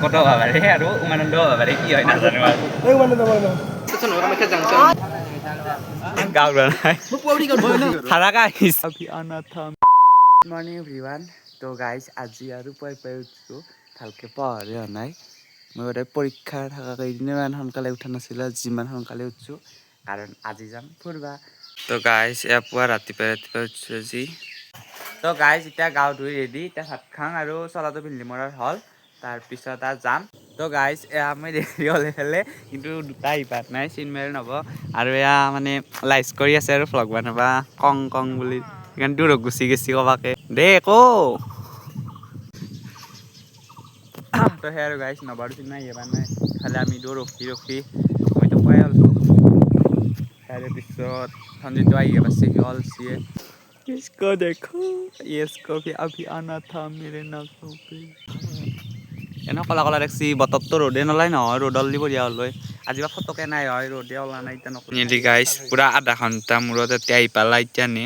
কত হ'ব পাৰে আৰু উমানন্দ হ'ব পাৰে কি হয় নাজানো আৰু গাঁও হাৰাকা আহিছে মৰ্নিং এভৰিৱান তো গাইজ আজি আৰু পুৱাই উঠিছোঁ ভালকৈ পঢ়াৰে হোৱা নাই মই সদায় পৰীক্ষা থকা কেইদিনে ইমান সোনকালে উঠা নাছিলোঁ যিমান সোনকালে উঠিছোঁ কাৰণ আজি যাম ফুৰিবা তো গাইজ এয়া পুৱা ৰাতিপুৱাই উঠিছোঁ আজি তো গাইজ এতিয়া গাও ধুই ৰেডি এতিয়া ভাত খাওঁ আৰু চলাটো পিন্ধি মৰাৰ হ'ল তাৰপিছত আৰু যাম তো গাইজ এয়া মই দেৰি হ'লে ফেলে কিন্তু দুটা আহিপাত নাই চিনমেৰ নব আৰু এয়া মানে লাইচ কৰি আছে আৰু ভ্লগ বনাবা কং কং বুলি সেইকাৰণে দূৰত গুচি গেছি ক'বাকে দে কো তো সেই আৰু গাইজ নবাৰ চিন নাই এবাৰ নাই ইফালে আমিতো ৰখি মইতো খুৱাই আছোঁ তাৰপিছত সঞ্জিতো আহি পাছে সি অলচিয়ে इसको देखो ये इसको भी अभी आना था मेरे नाकों पे এনে কলা কলা দেখছি বতৰটো ৰ'দে নলাই নহয় ৰ'দল দিব দিয়া হ'লে আজি বা ফটকে নাই হয় ৰ'দে ওলা নাই এতিয়া নকলি গাইছ পুৰা আধা ঘণ্টা মূৰত এতিয়া আহি পালা এতিয়া নে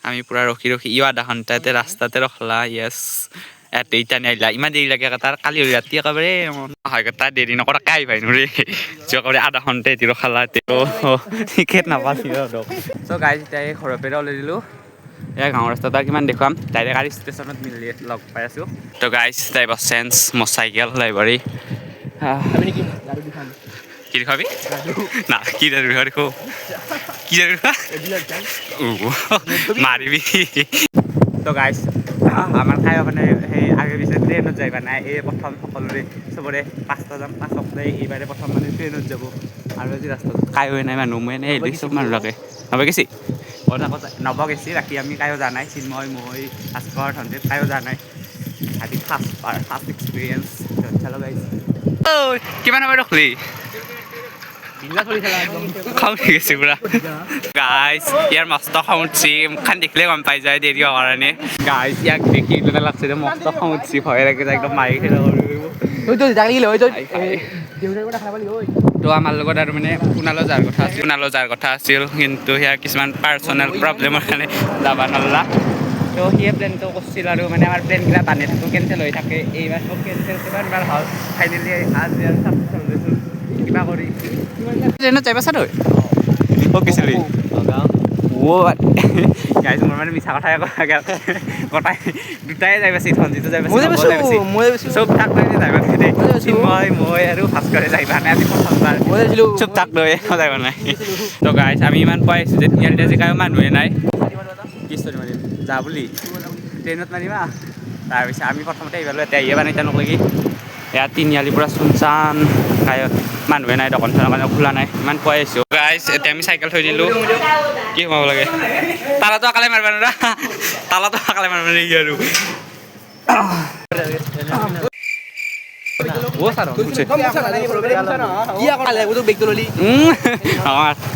আমি পুৰা ৰখি ইও আধা ঘণ্টাতে ৰাস্তাতে ৰখলা য়েছ ইয়াতে এতিয়া নাহিলা ইমান দেৰি লাগে তাৰ কালি ৰাতি একেবাৰে হয় তাৰ দেৰি নকৰা কাই ভাই নোৰে একেবাৰে আধা ঘণ্টা এটি ৰখালা টিকেট নাপালি চ' গাইজ এতিয়া এই ঘৰৰ পৰা ওলাই দিলোঁ এয়া গাঁৱৰ ৰাস্তা এটা কিমান দেখুৱাম ডাইৰেক্ট আৰু ষ্টেচনত মিলি লগ পাই আছোঁ তো গাইজ ড্ৰাইভাৰ চেঞ্জ মোৰ চাইকেল ড্ৰাইভাৰী কি দেখাবি না কি দেখো কি মাৰিবি তো গাইজ আমাৰ খাই মানে সেই আগে পিছে ট্ৰেইনত যাইবা নাই এই প্ৰথম সকলোৰে চবৰে পাঁচটা যাম পাঁচক এইবাৰে প্ৰথম মানে ট্ৰেইনত যাব আৰু আজি ৰাস্তাত কাই হৈ নাই মানুহ মই এনেই এই চব মানুহ লাগে নব গেছি নব গেছি বাকী আমি কায়ো যোৱা নাই চিন্ময় মই ভাস্কৰ ধনজিত কায়ো যোৱা নাই আজি ফাৰ্ষ্ট এক্সপিৰিয়েঞ্চ চালো গাইজ কিমান সময় ৰখলি খং উঠি গৈছে পুৰা গাইজ ইয়াৰ মস্ত খং উঠছি মুখখন দেখিলে গম পাই যায় দেৰি হোৱাৰ কাৰণে গাইজ ইয়াক দেখি এনেকুৱা লাগছে যে মস্ত খং উঠছি ভয় লাগে একদম মাৰি খেলা তো আমাৰ লগত আৰু মানে পুনালো যাৰ কথা আছিল কিন্তু সেয়া কিছুমান পাৰ্চনেল প্ৰব্লেমৰ কাৰণে যাব নলা তো সিয়ে প্লেনটো কৰিছিল আৰু মানে আমাৰ প্লেনবিলাক বানে থাকোঁ কেঞ্চেল হৈ থাকে এইবাৰ চব কেঞ্চেল কিমানবাৰ হ'ল ফাইনেলি আজি আৰু চাকচেছ হৈছোঁ কিবা কৰি ট্ৰেইনত যাই পাইছা তই ক'ত গৈছিলি গাইজ মোৰ মানে মিছা কথাই কটাই দুটাই যাই পাইছি ধনজিতো যাই পাইছি চব থাক লৈ যাই পাইছি মই আৰু ভাস্কৰে যাই পোৱা নাই আজি প্ৰথমবাৰ চব থাক লৈ যাই পোৱা নাই তো গাইজ আমি ইমান পাই আছোঁ যে তিনিআলিতে আজি কায়ো মানুহে নাই কি ষ্টৰি মাৰিম যা বুলি ট্ৰেইনত মাৰিবা তাৰপিছত আমি প্ৰথমতে আহিব এতিয়া আহিয়ে বানে এতিয়া নকলি ইয়াত তিনিআলিৰ পৰা চুনচান মানুহে নাই দোকান চোকান কাৰণে খোলা নাই ইমান পুৱাই আহিছোঁ গাইজ এতিয়া আমি চাইকেল থৈ দিলোঁ কি সোমাব লাগে তালাটো আকালে মাৰিব নোৱাৰা তালাটো আকালে মাৰিব নেকি আৰু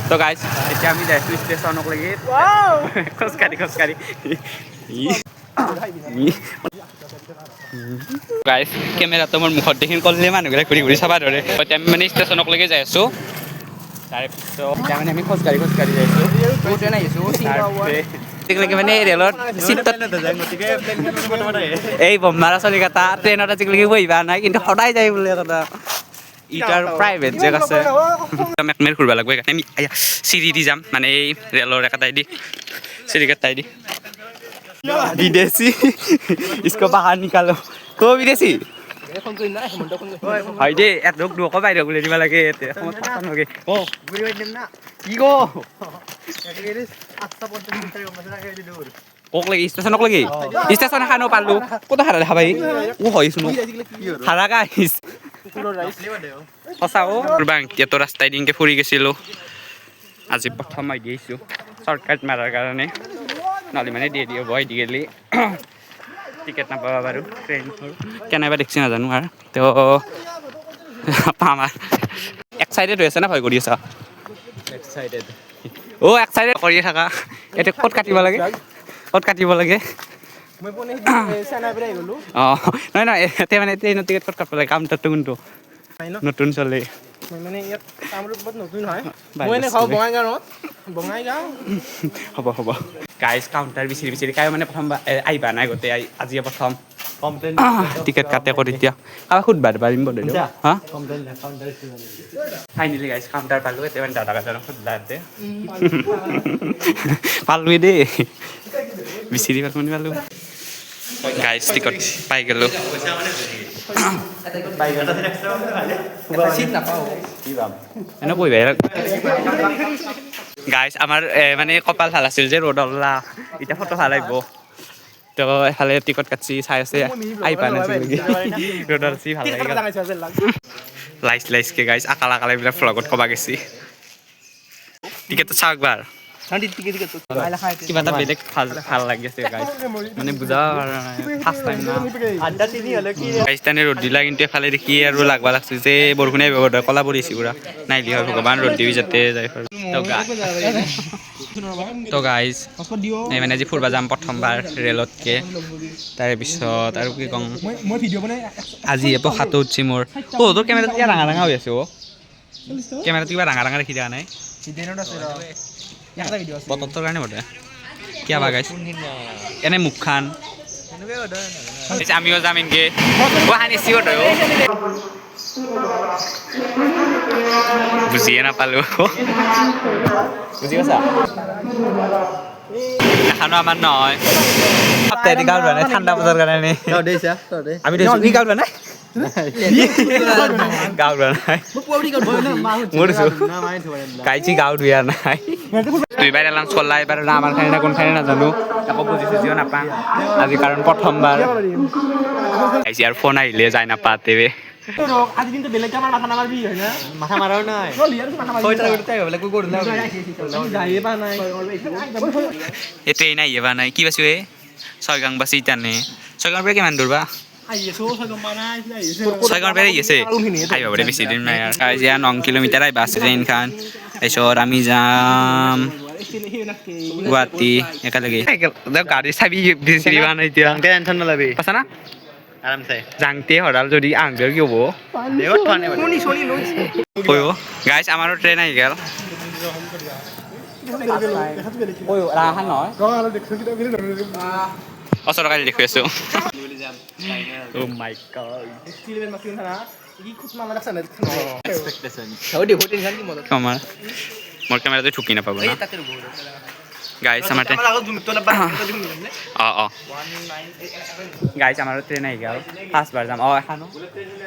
তো গাইজ এতিয়া আমি যাই আছোঁ ষ্টেচনক লাগি খোজকাঢ়ি গাইজ কেমেৰাটো মোৰ মুখত দেখি ক'লে মানুহবিলাক ঘূৰি চাবা ধৰে এতিয়া আমি মানে ষ্টেচনক লৈকে যাই আছোঁ তাৰপিছত এতিয়া মানে আমি খোজকাঢ়ি যাই আছোঁ মানে ৰেলত এই বম্বাৰা চলিকেইটা ট্ৰেইনত আজিকালি বহিবা নাই কিন্তু সদায় যায় বোলে কথা ইটাৰ প্ৰাইভেট জেগ আছে মেকমেৰ ঘূৰিব লাগিব সেইকাৰণে আমি চিৰি দি যাম মানে এই ৰেলৰ একেটাই দি চিৰিকেটাই দি বিদেশী इसको बाहर निकालो তো বিদেশী হয় দেই এটোক দুক বাহিৰ বুলি দিব লাগে কি ক কক লাগি ষ্টেচনক লাগি ষ্টেচন এখানো পালো ক'ত হাৰা দেখা পাই ও হয়চোন হাৰাকা আহিছ সঁচা এতিয়াতো ৰাস্তাই দিনকে ফুৰি গৈছিলোঁ আজি প্ৰথম আহি আহিছোঁ শ্বৰ্টকাট মাৰাৰ কাৰণে নহ'লে মানে দেৰি হ'ব আহি গেলি টিকেট নাপাবা বাৰু ট্ৰেইনবোৰ কেনেবা দেখছি নাজানো আৰু তো পাম আৰু এক চাইডেড হৈ আছে না ভয় কৰি আছা এক চাইডেড কৰিয়ে থাকা এতিয়া ক'ত কাটিব লাগে অঁ নহয় এতিয়া মানে ট্ৰেইনৰ টিকেট ক'ত কাটিব লাগে কাউণ্টাৰটো কোনটো নতুন চলে মানে ইয়াত কামৰূপত নতুন হয় মই এনে খাওঁ বঙাইগাঁও হ'ব গাইজ কাউণ্টাৰ বিচাৰি কায়ো মানে প্ৰথমবাৰ আহিবা নাই গোটেই আজিয়ে প্ৰথম টিকেট কাটে কৰি এতিয়া কাৰোবাক সুধবাৰ পাৰিম বোধ হা ফাইনেলি গাইছ কাউণ্টাৰ পালোঁ এতিয়া মানে দাদা কাজনক সুধলাতে পালোৱে দেই বিচাৰি পালোঁ গাইছ টিকট পাই গ'লোঁ এনে কৈ ভাই গাইছ আমাৰ মানে কপাল ভাল আছিল যে ৰ'দলা এতিয়া ফটো ভাল আহিব তো এফালে টিকট কাটছি চাই আছে আহি পা নাছিল ৰ'দৰ চি ভাল লাগে লাইছকে গাইছ আকাল এইবিলাক ফ্লগত ক'বা গেছি টিকেটটো চাওক বাৰ কিবা এটা বেলেগ ভাল লাগি আছে গাইছ মানে বুজা ফাৰ্ষ্ট টাইম না গাইছ তানে ৰ'দ দিলা কিন্তু এফালে দেখি আৰু লাগবা লাগছে যে বৰষুণে ব্যৱহাৰ কলা পৰিছে পুৰা নাই দিয়া হয় ভগৱান ৰ'দ দিবি যাতে যাই তো গাইজ এই মানে আজি ফুৰবা যাম প্ৰথমবাৰ ৰেলতকে তাৰপিছত আৰু কি কওঁ আজি পখাটো উঠছি মোৰ তোৰ কেমেৰাটো কিবা ডাঙৰ হৈ আছে কেমেৰাটো কিবা ডাঙৰ দেখি দিয়া নাই বতৰটোৰ কাৰণে বটে কিয় বা গাইছ এনে মুখখান আমিও যাম এনকে হানিছি বটে বুজিয়ে নাপালোঁ বুজি পাইছা এখানো আমাৰ নহয় সপ্তাহে গাঁৱত হোৱা নাই ঠাণ্ডা বতৰ কাৰণে আমি গাঁৱত হোৱা নাই গাঁৱত হোৱা নাই কাইছি গাঁৱত ধুয়া নাই দুইবাৰ এলাউন্স কৰলা এবাৰ আমাৰ খানে না কোনখানে নাজানো একো বুজি চুজিও নাপাওঁ আজি কাৰণ প্ৰথমবাৰ কাইছি আৰু ফোন আহিলে যাই নাপাতে আজি কিন্তু বেলেগ আমাৰ মাথা নামাৰবি হয় না মাথা মাৰাও নাই এই ট্ৰেইন আহিবা নাই কি পাইছো ছয়গাং বাছি ইটানে ছয়গাঁৱৰ পৰা কিমান দূৰ বা ছয়গাঁৱৰ পৰা আহিছে আহিব পাৰে বেছি দিন নাই আৰু কাজিয়া 9 কিলোমিটাৰ আহিবা আছে ট্ৰেইনখন তাৰপিছত আমি যাম গুৱাহাটী একেলগে গাড়ী চাবি বিচাৰিবা নাই এতিয়া টেনশ্যন নলবি পাছা না আৰামছে জাংতে হৰাল যদি আংজৰ কি হ'ব গাইছ আমাৰো ট্ৰেইন আহি গেল ওচৰকালি দেখি আছো মোৰ কেমেৰাটো ঠুকি নাপাব না গাইছ আমাৰ গাইছ আমাৰো ট্ৰেইন আহি গ'ল ফাৰ্ষ্টবাৰ যাম এখানো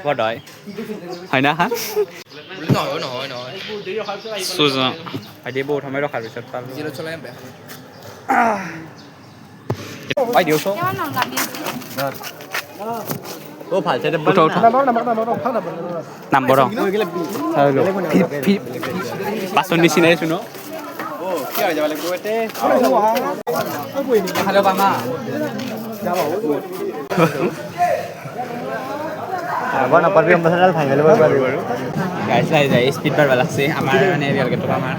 বধ হয় না এখন হয় বহুত সময় ৰখাৰ পিছত নম্বৰ পাচন নিচিনাই শুনো স্পীড বাঢ়বা লাগছে আমাৰ মানে ৰেলগেটত আমাৰ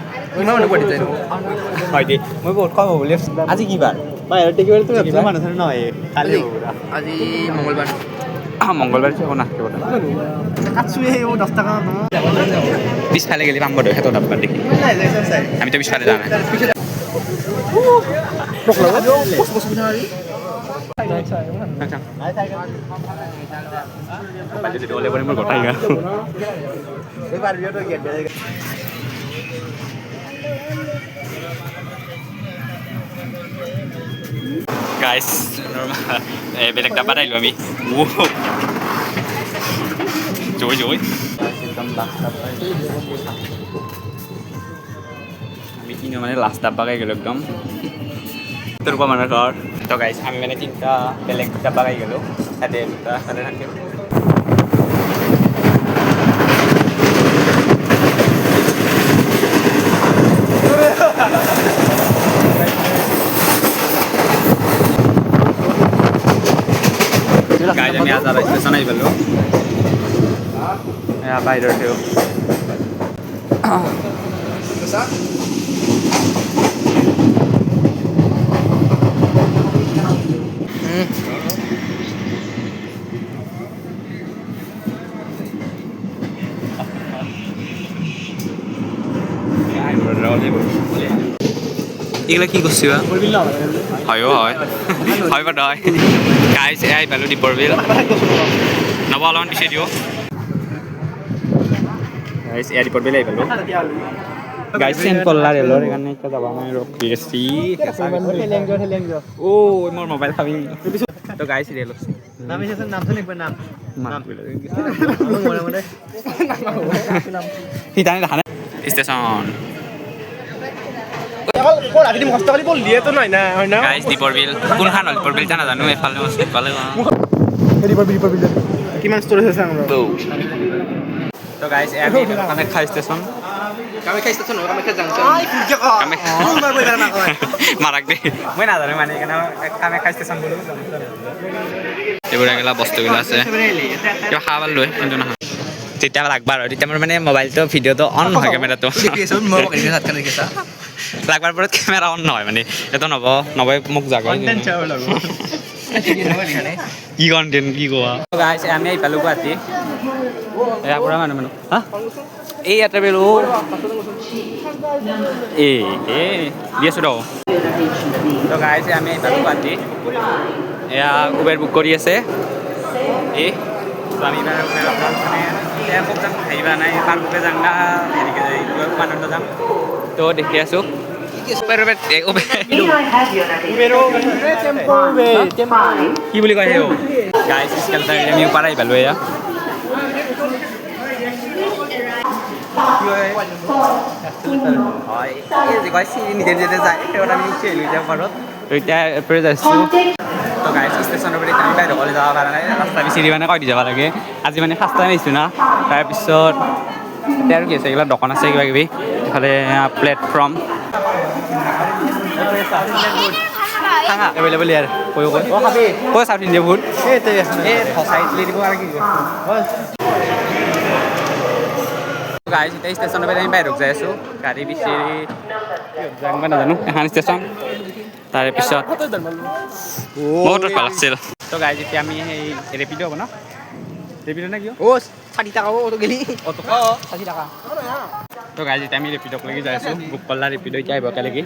হয় দেই মই বহুত কম হ'ব বুলি আজি কি বাৰ আজি মংগলবাৰ মংগলবাৰ পিছফালে গেলি পাম বোধ সেইটো ডাব্বাৰ দেখি আমিতো পিছফালে যোৱা নাই মোৰ গোটাই গা গাইছ বেলেগ ডাব্বাত আহিলোঁ আমি জয় আমি কিনো মানে লাষ্ট ডাব্বা খাই গ'লোঁ একদম তোৰ মানুহৰ ঘৰ তো গাইছ আমি মানে 3টা বেলেগ ডাব্বা খাই গ'লোঁ তাতে 2টা তাতে থাকিম গাইজ আমি আজাৰা ষ্টেচন আহি পালোঁ এয়া বাহিৰৰ থেও এইগিলা কি কৰছি বা হয় হয় হয় বা হয় গাইজ এয়াই পালো দীপৰ বিল নব অলপমান পিছিয়ে দিও গাইজ এয়া দীপৰ বিল আহি পালো গাইজ চেন পল্লা ৰেলৰ সেইকাৰণে এতিয়া যাব নাই ৰখি আছি অ মোৰ মোবাইল খাবি তো গাইজ ৰেল আছে ষ্টেচন গাইজ দীপৰ বিল কোনখান হ'ল দীপৰ বিল নাজানো এফালে এফালে কিমান ষ্টৰেজ আছে আমাৰ তো গাইজ আমি কামাখ্যা ষ্টেচন কামাখ্যা ষ্টেচন হয় কামাখ্যা জাংচন মাৰাক দে মই নাজানো মানে সেইকাৰণে কামাখ্যা ষ্টেচন বোলো এইবোৰ এগিলা বস্তুবিলাক আছে কিবা খাব লৈ কিন্তু নহয় যেতিয়া লাগবাৰ হয় তেতিয়া মোৰ মানে মোবাইলটো ভিডিঅ'টো অন নহয় কেমেৰাটো লাগবাৰ পৰত কেমেৰা অন নহয় মানে এইটো নবই মোক জাগাই কি কণ্টেণ্ট কি কোৱা গাইজ আমি আহি পালোঁ গুৱাহাটী এয়া পুৰা মানুহ হা এই ইয়াতে বেলো দি আছোঁ ৰ তো গাইজ আমি আহি পালোঁ গুৱাহাটী এয়া উবেৰ বুক কৰি আছে এই আমি মানে খুব যাম আহিবা নাই পাৰ্ককে যাম না হেৰিকে উমানন্দ যাম তো দেখি আছোঁ কি বুলি কয় গাইজ স্কেলটাৰ আমি ওপাৰ আহি পালোঁ এয়া নিজে নিজে যায় আমি উঠি আহিলোঁ এতিয়া পাৰত তো এতিয়া এপৰে যাইছোঁ তো গাইজ ষ্টেচনৰ পৰা আমি বাহিৰ অকলে যাব পৰা নাই ৰাস্তা বিচাৰি মানে কৈ দি যাব লাগে আজি মানে ফাৰ্ষ্ট টাইম আহিছোঁ না তাৰপিছত এতিয়া আৰু কি আছে এইবিলাক দোকান আছে কিবা কিবি এইফালে প্লেটফৰ্ম এভেইলেবল ইয়াৰ কৈ কৈ চাউথ ইণ্ডিয়া ফুড সঁচাই দিব আৰু কি গাড়ী এতিয়া ষ্টেচনৰ পৰা আমি বাহিৰত যাই আছোঁ গাড়ী বিচাৰি যাম মই নাজানো এখন ষ্টেচন তাৰে পিছত বহুত ভাল লাগছিল তো গাড়ী যেতিয়া আমি সেই ৰেপিড' হ'ব ন ৰেপিড' নে কি 60 টাকা অটো গেলি অটো 60 টাকা তো গাড়ী যেতিয়া আমি ৰেপিড'লৈকে যাই আছোঁ বুক কৰলা ৰেপিড' এতিয়া আহিব একেলগে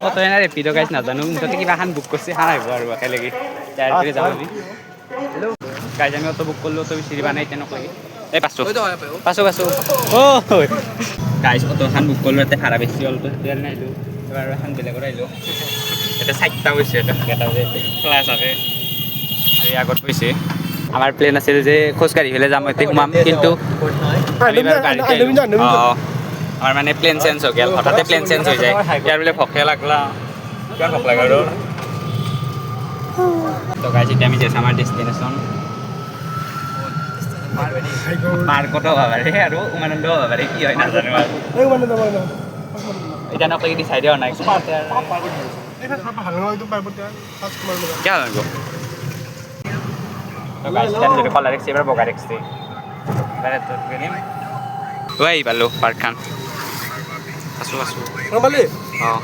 অটো এনে ৰেপিড' গাড়ী নাজানো মুঠতে কিবা এখন বুক কৰিছে এখন আহিব আৰু একেলগে তাৰপিছত যাম আমি গাড়ী আমি অটো বুক কৰিলোঁ অটো বিচাৰি পোৱা নাই তেনেকুৱাকৈ এই পাঁচশ গাইজ অটোখন বুক কৰিলোঁ ইয়াতে ভাড়া বেছি হ'ল তেল নাহিলোঁ এবাৰ এখন বেলেগত আহিলোঁ ইয়াতে 4টা গৈছে এটা যে ক্লাছ আছে আৰু আগত গৈছে আমাৰ প্লেন আছিল যে খোজকাঢ়ি পেলাই যাম ইয়াতে সোমাম কিন্তু আমাৰ মানে প্লেন চেঞ্জ হৈ গ'ল হঠাতে প্লেন চেঞ্জ হৈ যায় ইয়াৰ বোলে ভোকে লাগলা কিমান ভোক লাগে আৰু তো গাইজ এতিয়া আমি যাইছোঁ আমাৰ ডেষ্টিনেশ্যন পাৰ্কতো হ'ব পাৰে আৰু উমানন্দও হ'ব পাৰে কি হয় নাজানো আৰু এতিয়া নকলি ডিচাইডে হোৱা নাই কিয় লাগিব যদি কলা দেখছি এবাৰ বগা দেখছি আহি পালোঁ পাৰ্কখন আছোঁ অঁ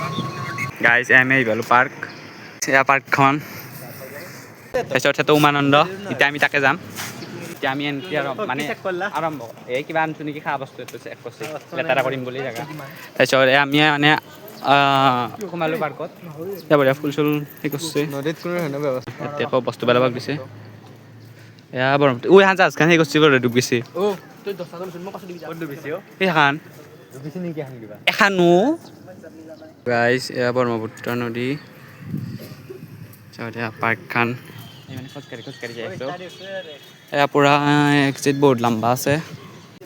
গাইজ আমি আহি পালোঁ পাৰ্ক এয়া পাৰ্কখন তাৰপিছত সেইটো উমানন্দ এতিয়া আমি তাকে যাম এতিয়া আমি এণ্ট্ৰি মানে আৰম্ভ এই কিবা আনিছোঁ নেকি খোৱা বস্তু এইটো চেক কৰিছে লেতেৰা কৰিম বুলি জেগা তাৰপিছত আমি মানে সোমালোঁ পাৰ্কত এতিয়া বঢ়িয়া ফুল চুল সেই কৰিছে ইয়াতে আকৌ বস্তু পেলাব দিছে এয়া ব্ৰহ্মপুত্ৰ এখন জাহাজখন সেই কৰিছে বাৰু ডুব গৈছে সেইখন এখানো গাইজ এয়া ব্ৰহ্মপুত্ৰ নদী এয়া পাৰ্কখন মানে খোজকাঢ়ি যাই আছোঁ এয়া পূৰা এক্সিট বহুত লম্বা আছে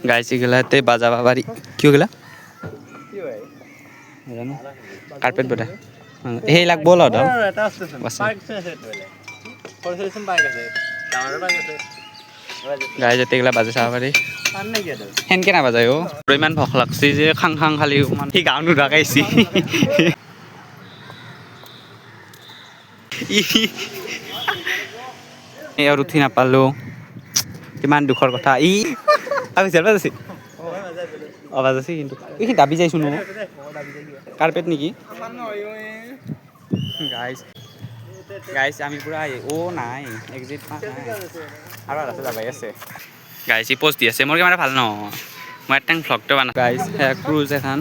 গাইজ এগিলাতে বাজাব পাৰি কিয় গেলা জানো কাৰ্পেট বদা সেই লাগব গাই যাতে এগুলা বাজে চাব পাৰি সেনকে নাবাজায় অ' ইমান ভোক লাগছি যে খাং খাং খালি সি গাও নুধাকাইছি আৰু উঠি নাপালোঁ কিমান দুখৰ কথা বাজাইছি বাজাইছি কিন্তু এই দাবি যাইছোঁ ন কাৰ্পেট নেকি গাইজ আমি পুৰা নাই এক্সিট নাই আৰু আধাতে যাবাই আছে গাইজ ই পষ্ট দি আছে মোৰ কেমেৰা ভাল নহয় মই এটা ভ্লগটো বনাওঁ গাইজ ক্ৰুজ এখন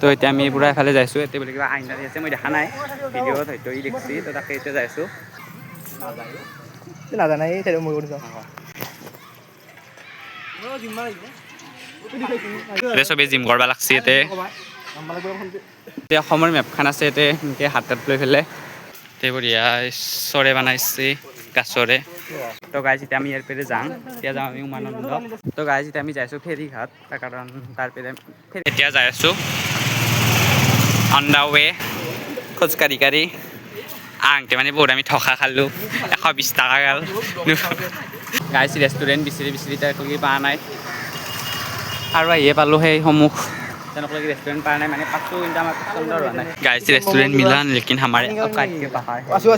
তো এতিয়া আমি পুৰা এফালে যাইছোঁ এতিয়া বুলি কিবা আইন আছে মই দেখা নাই ভিডিঅ'ত হয়তো ই দেখছি তো তাকে এতিয়া যাইছোঁ নাজানা এই চাইডে মই কৰি যাওঁ চবেই জিম কৰিব লাগছি এতিয়া অসমৰ মেপখন আছে ইয়াতে এনেকৈ হাতত লৈ পেলাই বঢ়িয়া চৰে বনাইছে গাছৰে তো গাইজ এতিয়া আমি ইয়াৰ পেৰে যাম এতিয়া যাওঁ আমি উমানন্দ তো গাইজ এতিয়া আমি যাইছোঁ ফেৰীঘাট তাৰ কাৰণ তাৰ পেৰে এতিয়া যাই আছোঁ অন দ্য ৱে খোজকাঢ়ি কাঢ়ি আহোঁতে মানে বহুত আমি ঠকা খালোঁ 120 টকা গ'ল গাইজ ৰেষ্টুৰেণ্ট বিচাৰি বিচাৰি তাৰলৈকে পোৱা নাই আৰু আহিয়ে পালোঁ সেই সন্মুখ তেনেকুৱাকে ৰেষ্টুৰেণ্ট পোৱা নাই মানে পাছোঁ কিন্তু আমাৰ পচন্দ হোৱা নাই গাইজ ৰেষ্টুৰেণ্ট মিলা লেকিন হামাৰে অকাতকে পাহাৰ আছোঁ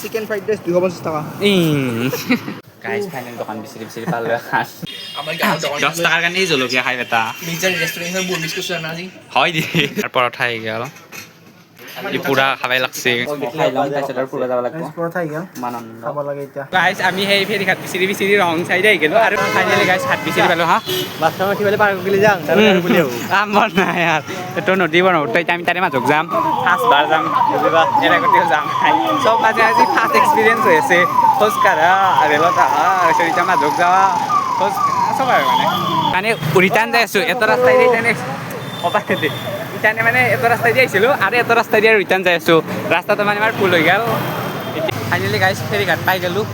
চিকেন ফ্ৰাইড ৰাইচ 250 টকা গাইজ ফাইনেল দোকান বিচাৰি বিচাৰি পালোঁ এখন 10 টকাৰ কাৰণে জলকীয়া খাই এটা হয় দি তাৰ পৰঠা আহি গ'ল পুৰা খাবাই লাগছে খাই ল'ম তাৰপিছত আৰু পুৰা যাব লাগিব গাইজ আমি সেই ফেৰীঘাট বিচাৰি বিচাৰি ৰং চাইডে আহি গ'লোঁ আৰু ফাইনেলি গাইজ হাত বিচাৰি পালোঁ হা বাছখন উঠি পেলাই পাৰ কৰি যাওঁ মন নাই আৰু এইটো নদী বনাওঁতে এতিয়া আমি তাৰে মাজত যাম ফাৰ্ষ্টবাৰ যাম বুজিবা এনেকৈও যাম চব মাজে আজি ফাৰ্ষ্ট এক্সপিৰিয়েঞ্চ হৈ আছে খোজকাঢ়া ৰেলত অহা এতিয়া মাজত যোৱা খোজ চব আৰু মানে ৰিটাৰ্ণ যাই আছোঁ এটা ৰাস্তাইদি তেনে অপাতে ইতানে মানে এটা ৰাস্তাই দি আহিছিলোঁ আৰু এটা ৰাস্তাই দি আৰু ৰিটাৰ্ণ যাই আছোঁ ৰাস্তাটো মানে আমাৰ ফুল হৈ গ'ল ফাইনেলি গাইজ ফেৰীঘাট পাই গ'লোঁ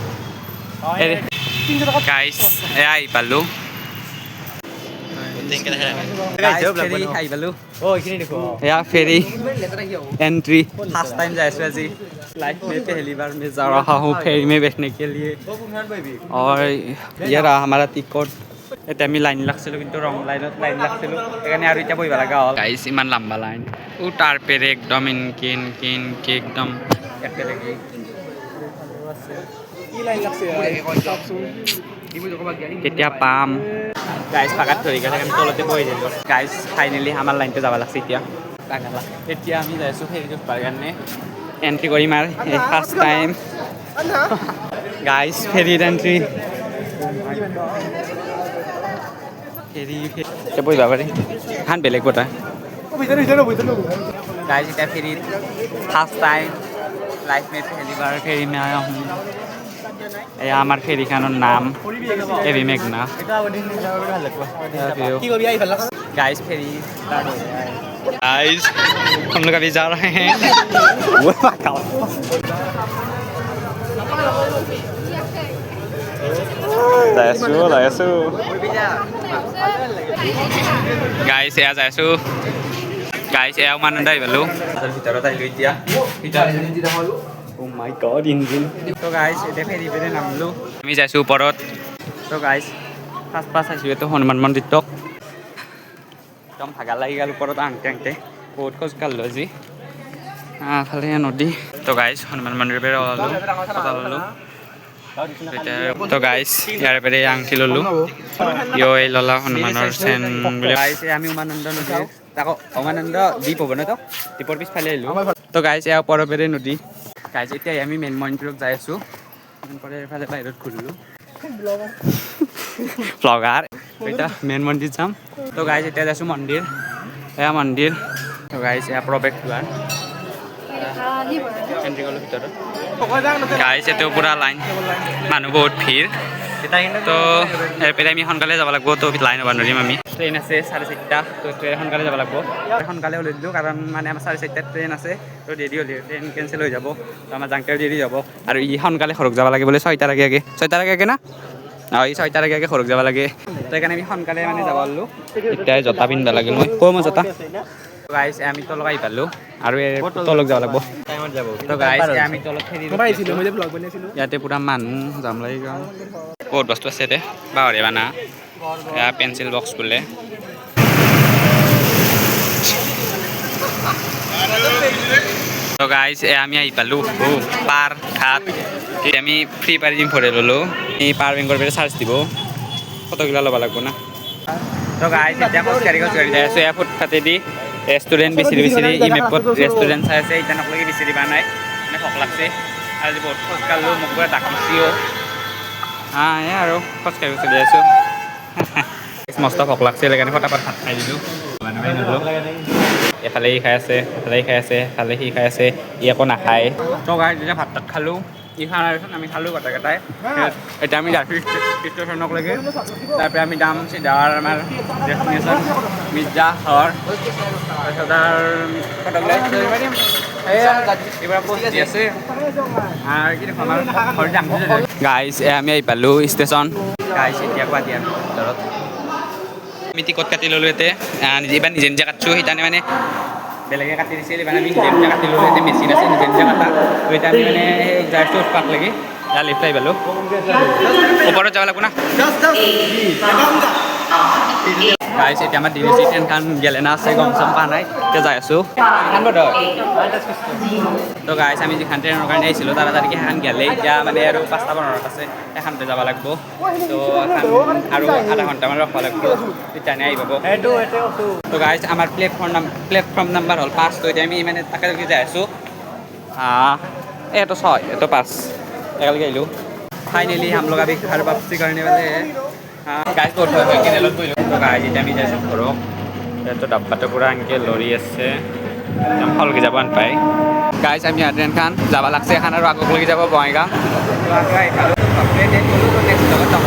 গাইজ এয়া আহি পালোঁ আহি পালোঁ এয়া ফেৰী एंट्री फर्स्ट टाइम जाए আজি लाइफ में पहली बार मैं जा रहा हूँ फेरी में बैठने के लिए और ये रहा हमारा टिकट এতিয়া আমি লাইন লাগছিলোঁ কিন্তু ৰং লাইনত লাইন লাগছিলোঁ সেইকাৰণে আৰু এতিয়া বহিব লগা হ'ল গাইজ ইমান লম্বা লাইন তাৰ পেৰে একদম ইনকি একদম একেলগে কেতিয়া পাম গাইজ পাকাত ধৰি গ'লে আমি তলতে বহি দিলোঁ গাইজ ফাইনেলি আমাৰ লাইনটো যাব লাগছে এতিয়া আমি যাই আছোঁ ফেৰীটোত পাৰ কাৰণে এণ্ট্ৰি কৰিম আৰু ফাৰ্ষ্ট টাইম গাইজ ফেৰীত এণ্ট্ৰি এতিয়া বহিব পাৰি এখন বেলেগ কথা গাইজ এতিয়া ফেৰীত ফাৰ্ষ্ট টাইম লাইফ মে পহলি বাৰ ফেৰী মে আয়া হুঁ এয়া আমাৰ ফেৰীখনৰ নাম এবি মেঘনা गाइस फेरी स्टार्ट हो गया है गाइस हम लोग अभी जा रहे हैं गाइस এয়া যাইছো गाइस এয়া উমানন্দ আহি পালো তাৰ ভিতৰত আহিলো এতিয়া ও মাই গড ইঞ্জিন তো গাইস এতিয়া ফেৰী পেৰে নামলো আমি যাইছো ওপৰত তো গাইস ফাৰ্ষ্ট আহিছো এইটো হনুমান মন্দিৰটোক একদম ভাগা লাগি গ'ল ওপৰত আহোঁতে বহুত খোজ কাঢ়িলোঁ আজি ফালে নদী তো গাইজ হনুমান মন্দিৰৰ পৰা ওলালোঁ তো গাইজ ইয়াৰ পৰা আংঠি ল'লোঁ এই ল'লা হনুমানৰ চেন বুলি গাইজ আমি উমানন্দ নদীৰ তাকো উমানন্দ দ্বীপ হ'ব ন তো দ্বীপৰ পিছফালে আহিলোঁ তো গাইজ এয়া ওপৰৰ পৰা নদী গাইজ এতিয়া আমি মেইন মন্দিৰত যাই আছোঁ এইফালে বাহিৰত ঘূৰিলোঁ ব্লগাৰ এতিয়া মেইন মন্দিৰ যাম তো গাইজ এতিয়া যাইছোঁ মন্দিৰ এয়া মন্দিৰ তো গাইজ এয়া প্ৰৱেশ দ্বাৰ এণ্ট্ৰি কৰিলোঁ ভিতৰত গাইজ এইটো পূৰা লাইন মানুহ বহুত ভিৰ তো ইয়াৰ আমি সোনকালে যাব লাগিব তো লাইন হ'ব নোৱাৰিম আমি ট্ৰেইন আছে 4:30 তো ট্ৰেইন সোনকালে যাব লাগিব সোনকালে ওলাই দিলোঁ কাৰণ মানে আমাৰ 4:30 ট্ৰেইন আছে তো দেৰি হ'লে ট্ৰেইন কেঞ্চেল হৈ যাব তো আমাৰ জাংকেও দেৰি যাব আৰু ই সোনকালে ঘৰত যাব লাগে বোলে 6টাৰ আগে 6টাৰ আগে না এই 6টাৰ আগে ঘৰত যাব লাগে তো সেইকাৰণে আমি সোনকালে মানে যাব পাৰলোঁ এতিয়া জোতা পিন্ধিব লাগে মই কৈ মই জোতা গাইজ আমি তলক আহি পালোঁ আৰু তলক যাব লাগিব তো গাইজ আমি তলত ফেৰি ইয়াতে পূৰা মানুহ যাম লাগি গ'ল বহুত বস্তু আছে ইয়াতে পাহৰিবা না এয়া পেঞ্চিল বক্স বোলে তো গাইজ আমি আহি পালোঁ পাৰ ঘাট আমি ফ্ৰী পাৰ্কিং কৰি ল'লোঁ এই পাৱাৰ বেংকৰ পৰা চাৰ্জ দিব ফটোগিলা ল'ব লাগিব না তো গাইজ এতিয়া খোজকাঢ়ি যাই আছোঁ এয়া ফুটপাথেদি ৰেষ্টুৰেণ্ট বিচাৰি ই মেপত ৰেষ্টুৰেণ্ট চাই আছে এতিয়া নকলৈকে বিচাৰি পোৱা নাই মানে ভোক লাগছে আজি বহুত খোজকাঢ়িলোঁ মোক পুৰা ডাকিছিও এই আৰু খোজকাঢ়ি যাই আছোঁ মস্ত ভোক লাগছে সেইকাৰণে ফটাফট ভাত খাই দিলোঁ এফালে ই খাই আছে, এফালে ই খাই আছে, এফালে সি খাই আছে, ই একো নাখায়। তো গাইজ যেতিয়া ভাত তাত খালোঁ, ই খানাৰ পিছত আমি খালোঁ গোটেইকেইটাই। এতিয়া আমি যাইছোঁ ষ্টেচনক লৈকে। তাৰপৰা আমি যাম চিধা আমাৰ ডেষ্টিনেশ্যন মিৰ্জা ঘৰ। তাৰপিছত আৰু ফটোবিলাক ষ্টৰি মাৰিম। এইবাৰ পোষ্ট দি আছে আৰু কি দেখোন আমাৰ ঘৰ যাম। গাইজ আমি আহি পালোঁ ষ্টেচন। গাইজ এতিয়া গুৱাহাটীৰ ভিতৰত আমি টিকট কাটি ল'লোঁ ইয়াতে। এইবাৰ নিজে নিজে কাটছোঁ, সেইকাৰণে মানে বেলেগে কাটি দিছিল। এইবাৰ আমি নিজে নিজে কাটি ল'লোঁ। ইয়াতে মেচিন আছে নিজে নিজে কাটা। তো এতিয়া আমি মানে যাইছোঁ পাক লাগি। ইয়াৰ লিফ্ট আহি পালোঁ। ওপৰত যাব লাগিব না। গাইজ এতিয়া আমাৰ ডিউটি ট্ৰেইনখন গেলে না আছে, গম চম পোৱা নাই। এতিয়া যাই আছোঁ। তো গাইজ আমি যিখন ট্ৰেইনৰ কাৰণে আহিছিলোঁ তাড়াতাড়িকৈ সেইখন গেলে। এতিয়া মানে আৰু 5টা 15 আছে, সেইখনতে যাব লাগিব। তো এখন আৰু আধা ঘণ্টামান ৰখিব লাগিব, তেতিয়াহে আহি পাব। তো গাইজ আমাৰ প্লেটফৰ্ম নাম্বাৰ হ'ল 5। তো এতিয়া আমি মানে তাকে যাই আছোঁ। এইটো 6, এইটো 5 একেলগে আহিলোঁ। ফাইনেলি हम लोग अभी घर वापसी करने वाले हैं। गाइस बहुत भय केनेলত বহিলোঁ। তো গাইজ এতিয়া আমি যাইছোঁ ঘৰক। ইয়াতো ডাব্বাটো পুৰা এনেকৈ লৰি আছে, একদম ভালকৈ যাব নাপায়। গাইজ আমি ট্ৰেইনখন যাব লাগছে এখন আৰু আগক লাগি যাব বঙাইগাঁও। তো আকৌ আহি পালোঁ। নেক্সট লগত যাম।